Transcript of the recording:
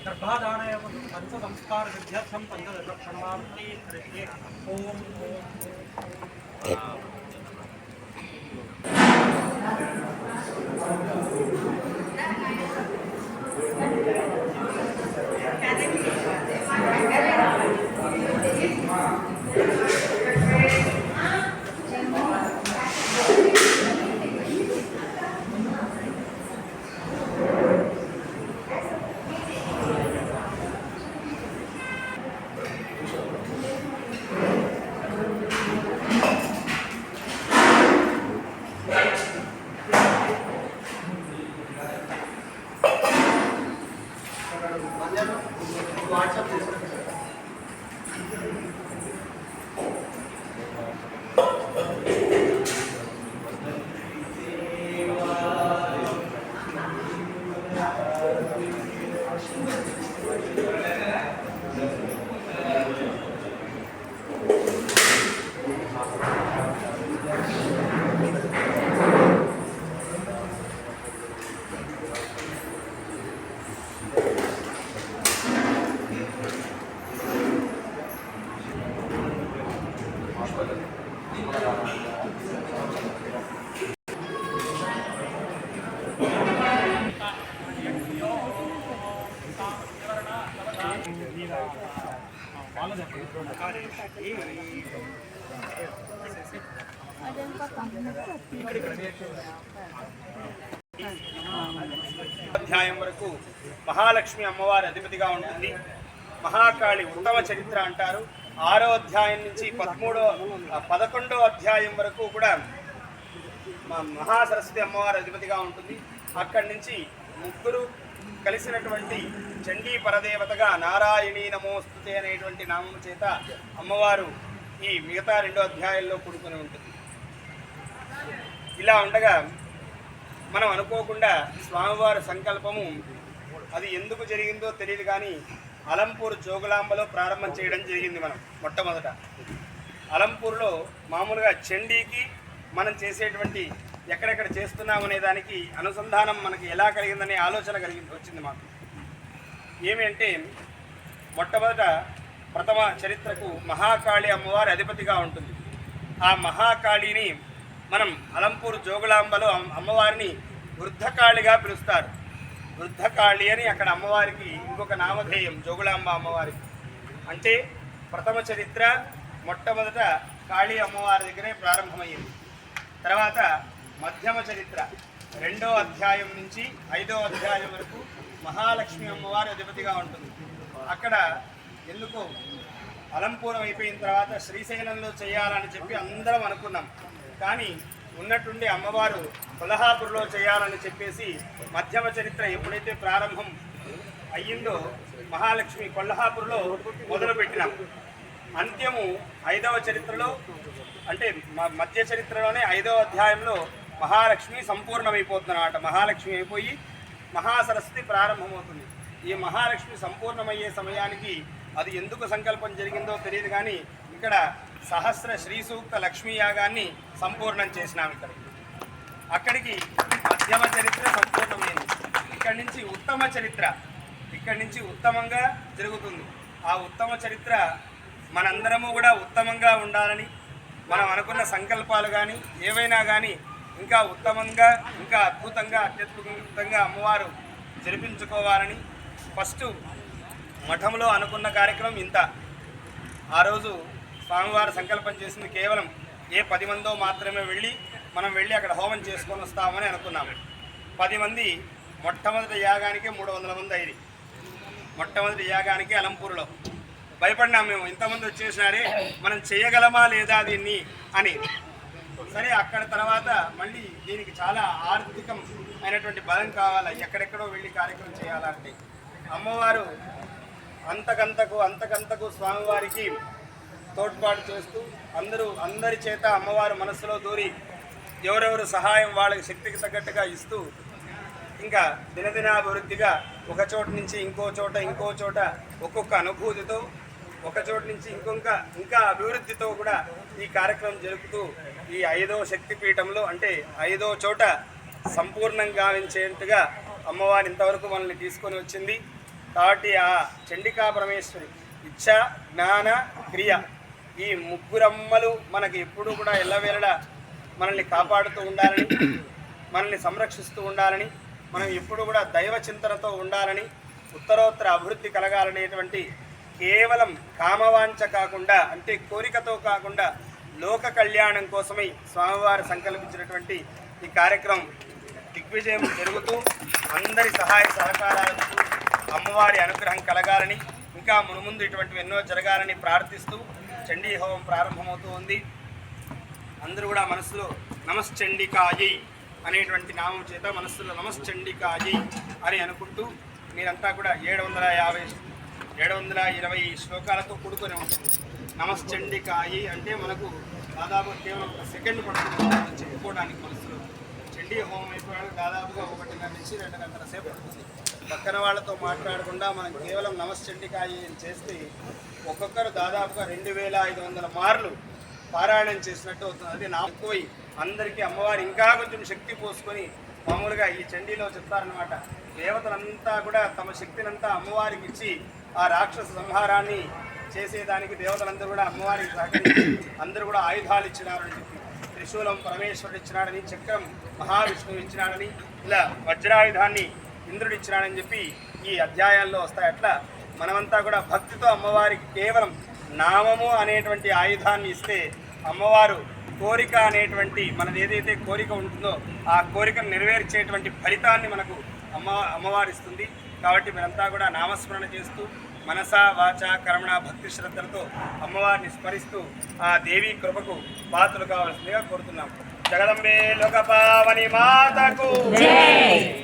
गर्भाधानाय पंच संस्कार विद्यार्थम पंचदशक्षणार्थे हरिये ओम అధ్యాయం వరకు మహాలక్ష్మి అమ్మవారి అధిపతిగా ఉంటుంది. మహాకాళి ఉత్తమ చరిత్ర అంటారు. 6వ అధ్యాయం నుంచి 11వ అధ్యాయం వరకు కూడా మహాసరస్వతి అమ్మవారి అధిపతిగా ఉంటుంది. అక్కడి నుంచి ముగ్గురు కలిసినటువంటి చండీ పరదేవతగా నారాయణీ నమోస్తుతే అనేటువంటి నామము చేత అమ్మవారు ఈ మిగతా 2 అధ్యాయాల్లో కూడుకొని ఉంటుంది. ఇలా ఉండగా మనం అనుకోకుండా స్వామివారి సంకల్పము అది ఎందుకు జరిగిందో తెలియదు కానీ అలంపూర్ జోగులాంబలో ప్రారంభం చేయడం జరిగింది. మనం మొట్టమొదట అలంపూర్లో మామూలుగా చండీకి మనం చేసేటువంటి ఎక్కడెక్కడ చేస్తున్నామనే దానికి అనుసంధానం మనకి ఎలా కలిగిందనే ఆలోచన వచ్చింది మాకు. ఏమి అంటే మొట్టమొదట ప్రథమ చరిత్రకు మహాకాళి అమ్మవారి అధిపతిగా ఉంటుంది. ఆ మహాకాళిని మనం అలంపూర్ జోగులాంబలో అమ్మవారిని వృద్ధకాళిగా పిలుస్తారు. వృద్ధకాళి అని అక్కడ అమ్మవారికి ఇంకొక నామధేయం జోగులాంబ అమ్మవారికి. అంటే ప్రథమ చరిత్ర మొట్టమొదట కాళీ అమ్మవారి దగ్గరే ప్రారంభమైంది. తర్వాత మధ్యమ చరిత్ర 2వ అధ్యాయం నుంచి 5వ అధ్యాయం వరకు మహాలక్ష్మి అమ్మవారి అధిపతిగా ఉంటుంది. అక్కడ ఎందుకో అలంపూరం అయిపోయిన తర్వాత శ్రీశైలంలో చేయాలని చెప్పి అందరం అనుకున్నాం. కానీ ఉన్నట్టుండి అమ్మవారు కొల్హాపూర్లో చేయాలని చెప్పేసి మధ్యమ చరిత్ర ఎప్పుడైతే ప్రారంభం అయ్యిందో మహాలక్ష్మి కొల్హాపూర్లో మొదలుపెట్టినాం. అంత్యము 5వ చరిత్రలో అంటే మధ్య చరిత్రలోనే 5వ అధ్యాయంలో మహాలక్ష్మి సంపూర్ణమైపోతుందన్నమాట. మహాలక్ష్మి అయిపోయి మహాసరస్వతి ప్రారంభమవుతుంది. ఈ మహాలక్ష్మి సంపూర్ణమయ్యే సమయానికి అది ఎందుకు సంకల్పం జరిగిందో తెలియదు కానీ ఇక్కడ సహస్ర శ్రీ సూక్త లక్ష్మీ యాగాన్ని సంపూర్ణం చేసినాం. అక్కడికి మధ్యమ చరిత్ర సంపూర్ణమైంది. ఇక్కడి నుంచి ఉత్తమ చరిత్ర ఇక్కడి నుంచి ఉత్తమంగా జరుగుతుంది. ఆ ఉత్తమ చరిత్ర మనందరము కూడా ఉత్తమంగా ఉండాలని మనం అనుకున్న సంకల్పాలు కానీ ఏవైనా కానీ ఇంకా ఉత్తమంగా ఇంకా అద్భుతంగా అత్యద్భుతంగా అమ్మవారు జరిపించుకోవాలని ఫస్ట్ మఠంలో అనుకున్న కార్యక్రమం ఇంత. ఆ రోజు స్వామివారు సంకల్పం చేసింది కేవలం 10 మందో మాత్రమే మనం వెళ్ళి అక్కడ హోమం చేసుకొని వస్తామని అనుకున్నాము. 10 మంది మొట్టమొదటి యాగానికి 300 మంది అయ్యి మొట్టమొదటి యాగానికి అలంపూర్లో భయపడినాం మేము. ఇంతమంది వచ్చేసినారే మనం చేయగలమా లేదా దీన్ని అని. సరే అక్కడ తర్వాత మళ్ళీ దీనికి చాలా ఆర్థికం అయినటువంటి బలం కావాలి. ఎక్కడెక్కడో వెళ్ళి కార్యక్రమం చేయాలంటే అమ్మవారు అంతకంతకు స్వామివారికి తోడ్పాటు చేస్తూ అందరి చేత అమ్మవారు మనస్సులో దూరి ఎవరెవరు సహాయం వాళ్ళకి శక్తికి తగ్గట్టుగా ఇస్తూ ఇంకా దినదినాభివృద్ధిగా ఒక చోట నుంచి ఇంకో చోట ఒక్కొక్క అనుభూతితో ఒక చోట నుంచి ఇంకా అభివృద్ధితో కూడా ఈ కార్యక్రమం జరుపుతూ ఈ 5వ శక్తిపీఠంలో అంటే 5వ చోట సంపూర్ణంగా గావించేంతగా అమ్మవారి ఇంతవరకు మనల్ని తీసుకొని వచ్చింది. కాబట్టి ఆ చండికా పరమేశ్వరి ఇచ్ఛ, జ్ఞాన, క్రియ ఈ ముగ్గురమ్మలు మనకి ఎప్పుడూ కూడా ఎల్లవేళలా మనల్ని కాపాడుతూ ఉండాలని, మనల్ని సంరక్షిస్తూ ఉండాలని, మనం ఎప్పుడు కూడా దైవ చింతనతో ఉండాలని, ఉత్తరోత్తర అభివృద్ధి కలగాలనేటువంటి కేవలం కామవాంఛ కాకుండా, అంటే కోరికతో కాకుండా లోక కళ్యాణం కోసమై స్వామివారు సంకల్పించినటువంటి ఈ కార్యక్రమం దిగ్విజయం జరుగుతూ అందరి సహాయ సహకారాలతో అమ్మవారి అనుగ్రహం కలగాలని, ఇంకా మునుముందు ఇటువంటివి ఎన్నో జరగాలని ప్రార్థిస్తూ చండీ హోమం ప్రారంభమవుతూ ఉంది. అందరూ కూడా మనసులో నమశ్చండికాయై అనేటువంటి నామం చేత మనస్సులో నమశ్చండికాయై అని అనుకుంటూ మీరంతా కూడా 720 శ్లోకాలతో కూడుకొని ఉంటుంది. నమశ్చండికాయై అంటే మనకు దాదాపు కేవలం 1 సెకండ్ పడుతుంది మనం చెప్పుకోవడానికి. మనసులో చండీ హోమం అయిపోయాడు దాదాపుగా 1.5 నుంచి 2 గంటల సేపు పడుతుంది. పక్కన వాళ్ళతో మాట్లాడకుండా మనం కేవలం నమశ్చండికాయై చేస్తే ఒక్కొక్కరు దాదాపుగా 2500 మార్లు పారాయణం చేసినట్టు అవుతుంది. అది నా ఎక్కువై అందరికీ అమ్మవారు ఇంకా కొంచెం శక్తి పోసుకొని మామూలుగా ఈ చండీలో చెప్తారనమాట. దేవతలంతా కూడా తమ శక్తినంతా అమ్మవారికి ఇచ్చి ఆ రాక్షస సంహారాన్ని చేసేదానికి దేవతలందరూ కూడా అమ్మవారికి సహకరించి అందరూ కూడా ఆయుధాలు ఇచ్చినారని చెప్పి, త్రిశూలం పరమేశ్వరుడు ఇచ్చినాడని, చక్రం మహావిష్ణువు ఇచ్చినాడని, ఇలా వజ్రాయుధాన్ని ఇంద్రుడు ఇచ్చినాడని చెప్పి ఈ అధ్యాయాల్లో వస్తాయి. అట్లా మనమంతా కూడా భక్తితో అమ్మవారికి కేవలం నామము అనేటువంటి ఆయుధాన్ని ఇస్తే అమ్మవారు కోరిక అనేటువంటి మనది ఏదైతే కోరిక ఉంటుందో ఆ కోరికను నెరవేర్చేటువంటి ఫలితాన్ని మనకు అమ్మవారు ఇస్తుంది. కాబట్టి మీరంతా కూడా నామస్మరణ చేస్తూ మనస వాచ కర్మణ భక్తి శ్రద్ధలతో అమ్మవారిని స్మరిస్తూ ఆ దేవి కృపకు పాత్రలు కావాల్సిందిగా కోరుతున్నాం. జగదంబే లోకపావని మాతకు జై.